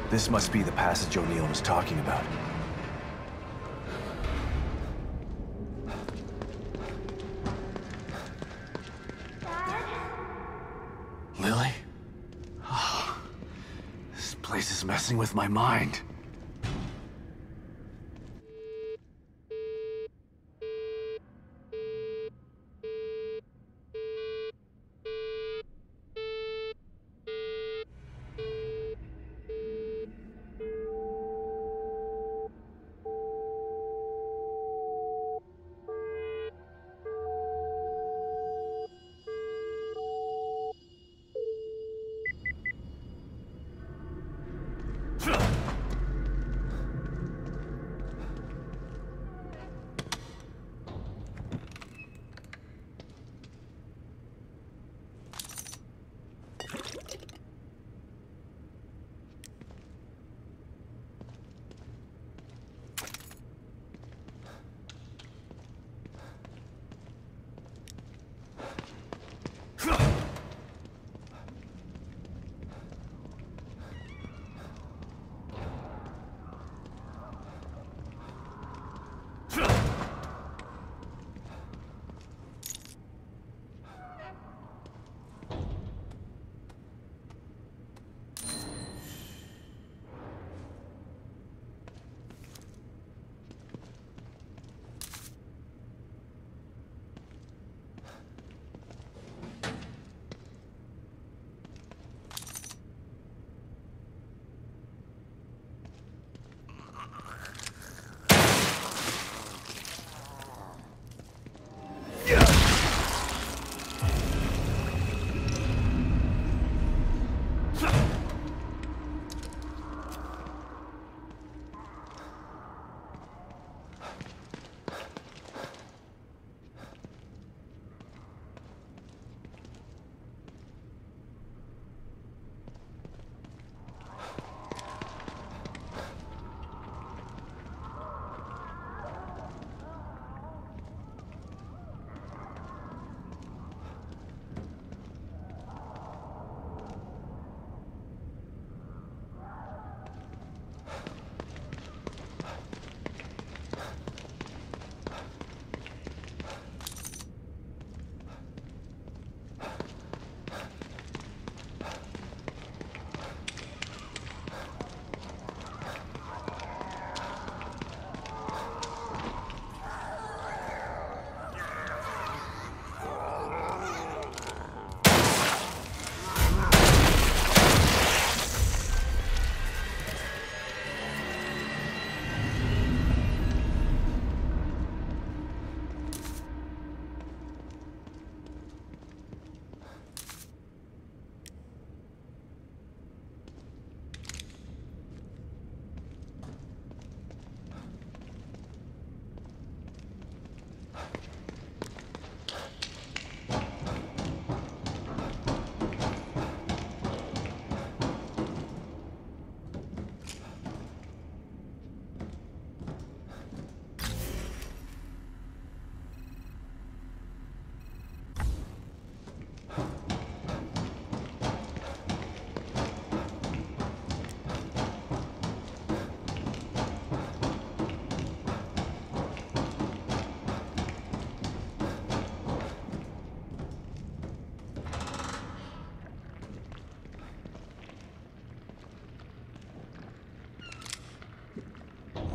This must be the passage O'Neill was talking about. Lily? Oh, this place is messing with my mind.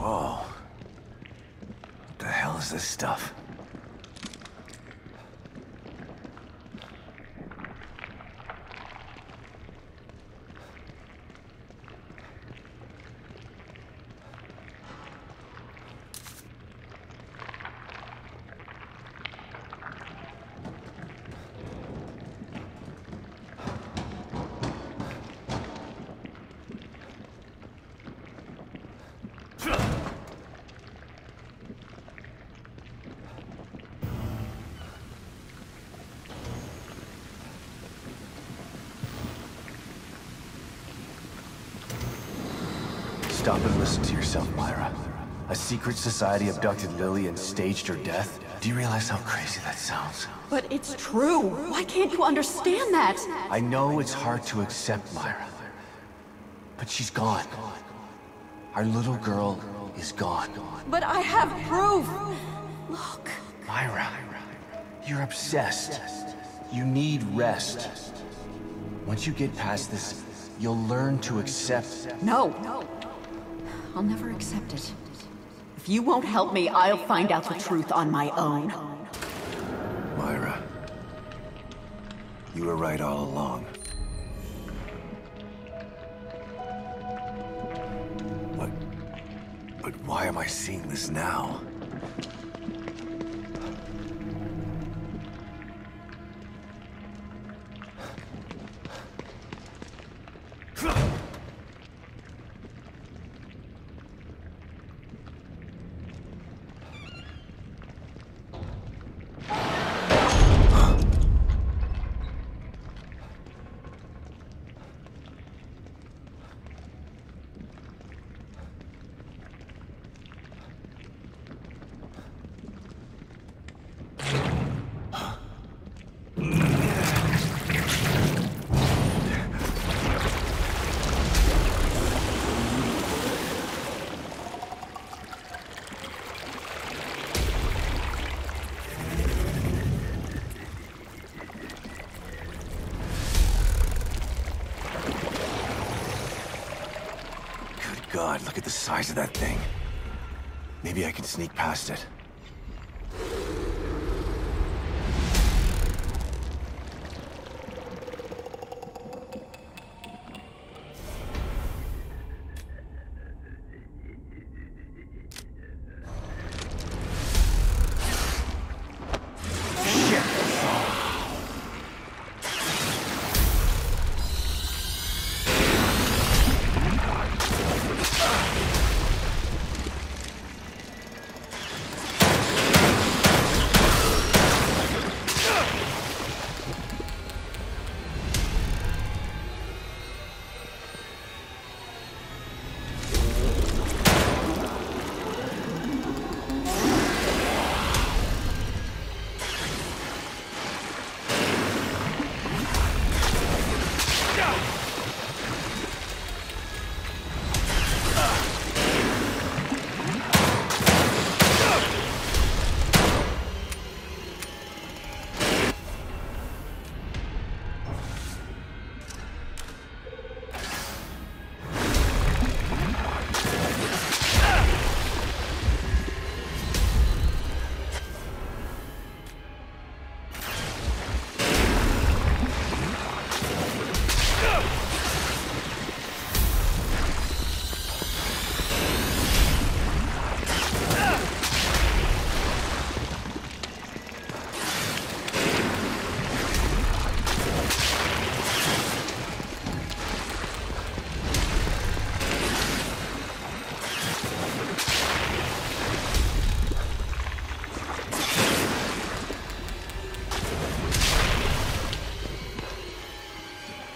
Whoa. What the hell is this stuff? Stop and listen to yourself, Myra. A secret society abducted Lily and staged her death? Do you realize how crazy that sounds? But it's true. Why can't you understand that? I know it's hard to accept, Myra. But she's gone. Our little girl is gone. But I have proof! Look. Myra, you're obsessed. You need rest. Once you get past this, you'll learn to accept... No. I'll never accept it. If you won't help me, I'll find out the truth on my own. Myra, you were right all along. But why am I seeing this now? God, look at the size of that thing. Maybe I can sneak past it.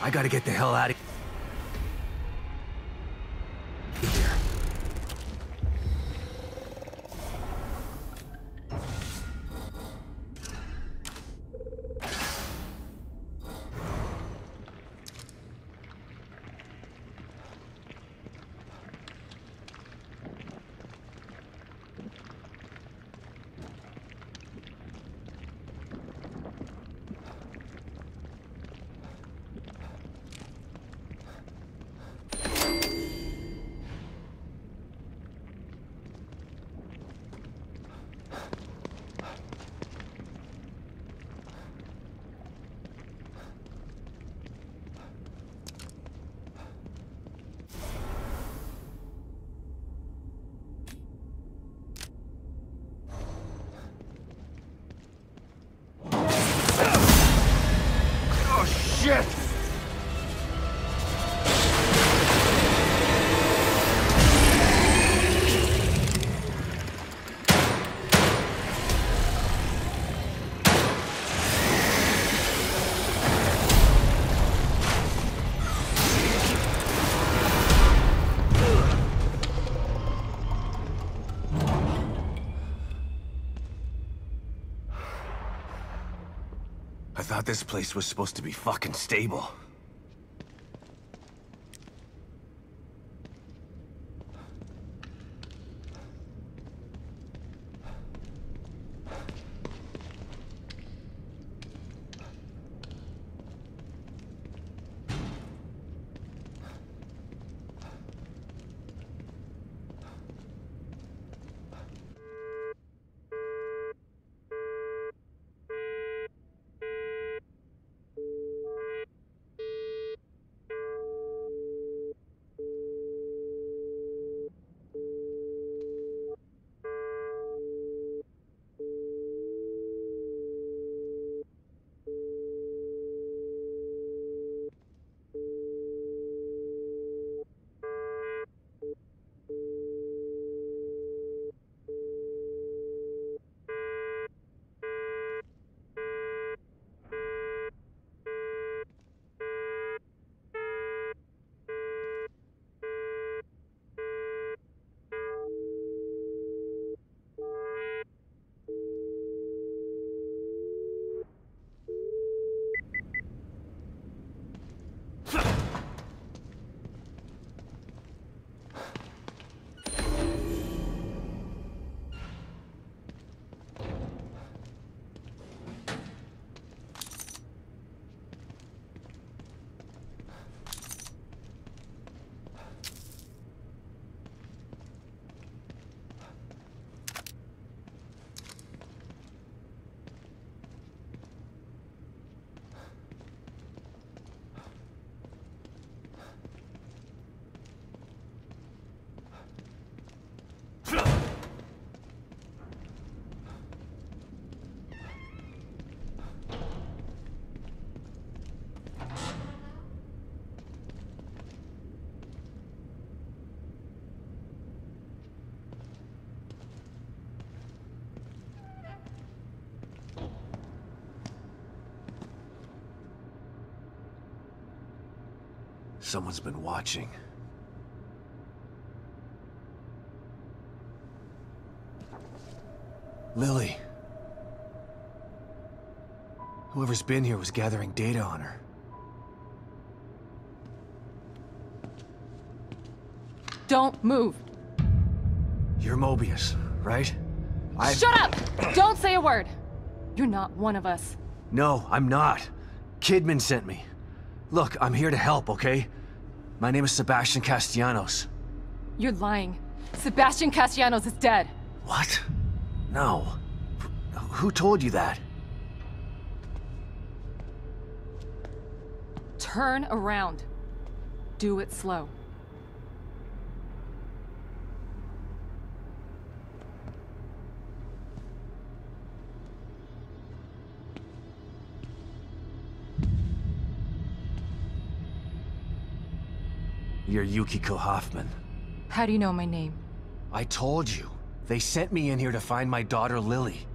I gotta get the hell out of here. Shit! I thought this place was supposed to be fucking stable. Someone's been watching. Lily. Whoever's been here was gathering data on her. Don't move. You're Mobius, right? Shut up! Don't say a word! You're not one of us. No, I'm not. Kidman sent me. Look, I'm here to help, okay? My name is Sebastian Castellanos. You're lying. Sebastian Castellanos is dead. What? No. Who told you that? Turn around. Do it slow. You're Yukiko Hoffman. How do you know my name? I told you. They sent me in here to find my daughter Lily.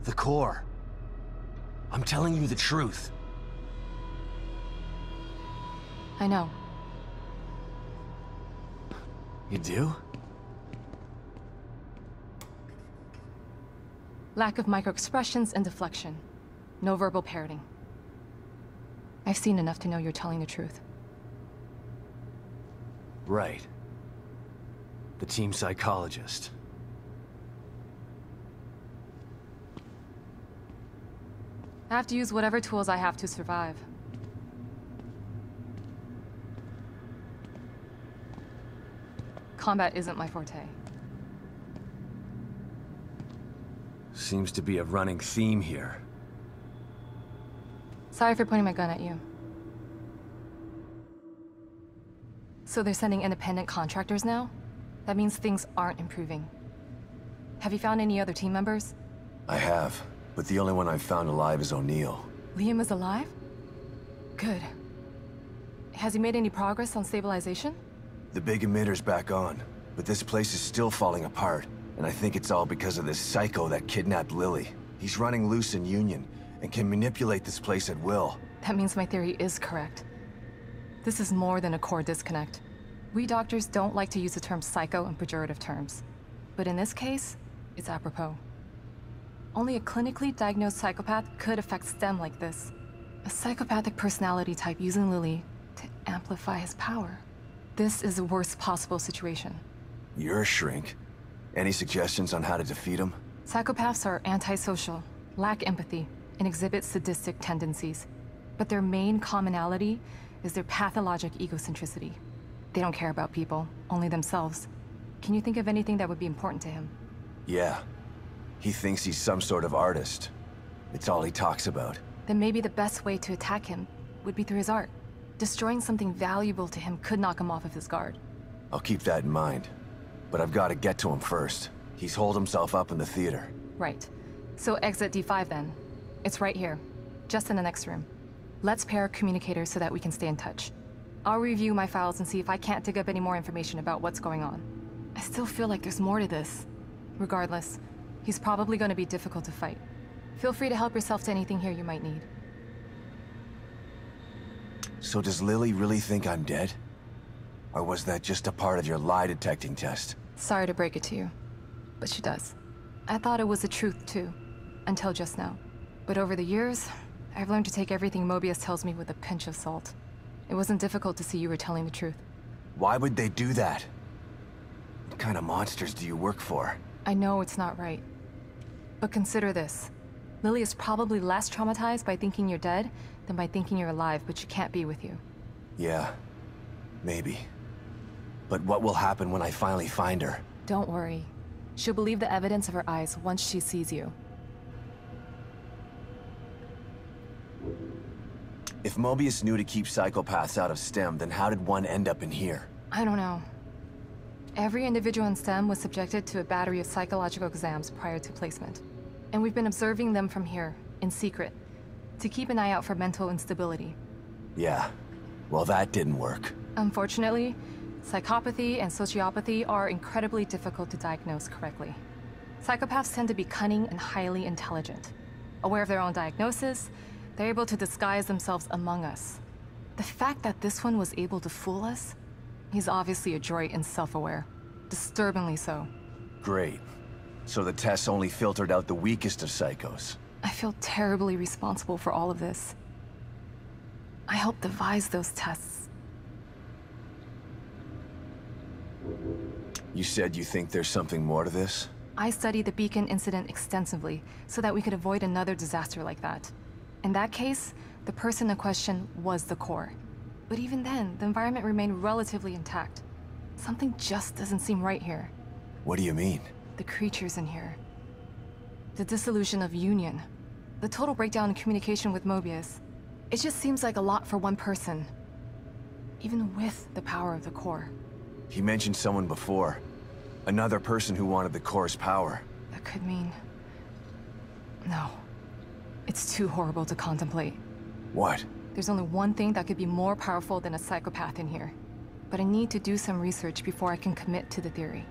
The core. I'm telling you the truth. I know. You do? Lack of microexpressions and deflection. No verbal parroting. I've seen enough to know you're telling the truth. Right. The team psychologist. I have to use whatever tools I have to survive. Combat isn't my forte. Seems to be a running theme here. Sorry for pointing my gun at you. So they're sending independent contractors now? That means things aren't improving. Have you found any other team members? I have, but the only one I've found alive is O'Neill. Liam is alive? Good. Has he made any progress on stabilization? The big emitter's back on, but this place is still falling apart, and I think it's all because of this psycho that kidnapped Lily. He's running loose in Union, and can manipulate this place at will. That means my theory is correct. This is more than a core disconnect. We doctors don't like to use the term psycho in pejorative terms. But in this case, it's apropos. Only a clinically diagnosed psychopath could affect STEM like this. A psychopathic personality type using Lily to amplify his power. This is the worst possible situation. You're a shrink. Any suggestions on how to defeat him? Psychopaths are antisocial, lack empathy, and exhibit sadistic tendencies. But their main commonality is their pathologic egocentricity. They don't care about people, only themselves. Can you think of anything that would be important to him? Yeah. He thinks he's some sort of artist. It's all he talks about. Then maybe the best way to attack him would be through his art. Destroying something valuable to him could knock him off of his guard. I'll keep that in mind. But I've got to get to him first. He's holed himself up in the theater. Right. So exit D5 then. It's right here. Just in the next room. Let's pair communicators so that we can stay in touch. I'll review my files and see if I can't dig up any more information about what's going on. I still feel like there's more to this. Regardless, he's probably going to be difficult to fight. Feel free to help yourself to anything here you might need. So does Lily really think I'm dead? Or was that just a part of your lie detecting test? Sorry to break it to you, but she does. I thought it was the truth too, until just now. But over the years, I've learned to take everything Mobius tells me with a pinch of salt. It wasn't difficult to see you were telling the truth. Why would they do that? What kind of monsters do you work for? I know it's not right. But consider this. Lily is probably less traumatized by thinking you're dead than by thinking you're alive, but she can't be with you. Yeah, maybe. But what will happen when I finally find her? Don't worry. She'll believe the evidence of her eyes once she sees you. If Mobius knew to keep psychopaths out of STEM, then how did one end up in here? I don't know. Every individual in STEM was subjected to a battery of psychological exams prior to placement. And we've been observing them from here, in secret, to keep an eye out for mental instability. Yeah, well that didn't work. Unfortunately, psychopathy and sociopathy are incredibly difficult to diagnose correctly. Psychopaths tend to be cunning and highly intelligent. Aware of their own diagnosis, they're able to disguise themselves among us. The fact that this one was able to fool us, he's obviously adroit and self-aware. Disturbingly so. Great. So the tests only filtered out the weakest of psychos. I feel terribly responsible for all of this. I helped devise those tests. You said you think there's something more to this? I studied the Beacon incident extensively so that we could avoid another disaster like that. In that case, the person in question was the core. But even then, the environment remained relatively intact. Something just doesn't seem right here. What do you mean? The creatures in here. The dissolution of Union. The total breakdown in communication with Mobius. It just seems like a lot for one person. Even with the power of the core. He mentioned someone before. Another person who wanted the core's power. That could mean... No. It's too horrible to contemplate. What? There's only one thing that could be more powerful than a psychopath in here. But I need to do some research before I can commit to the theory.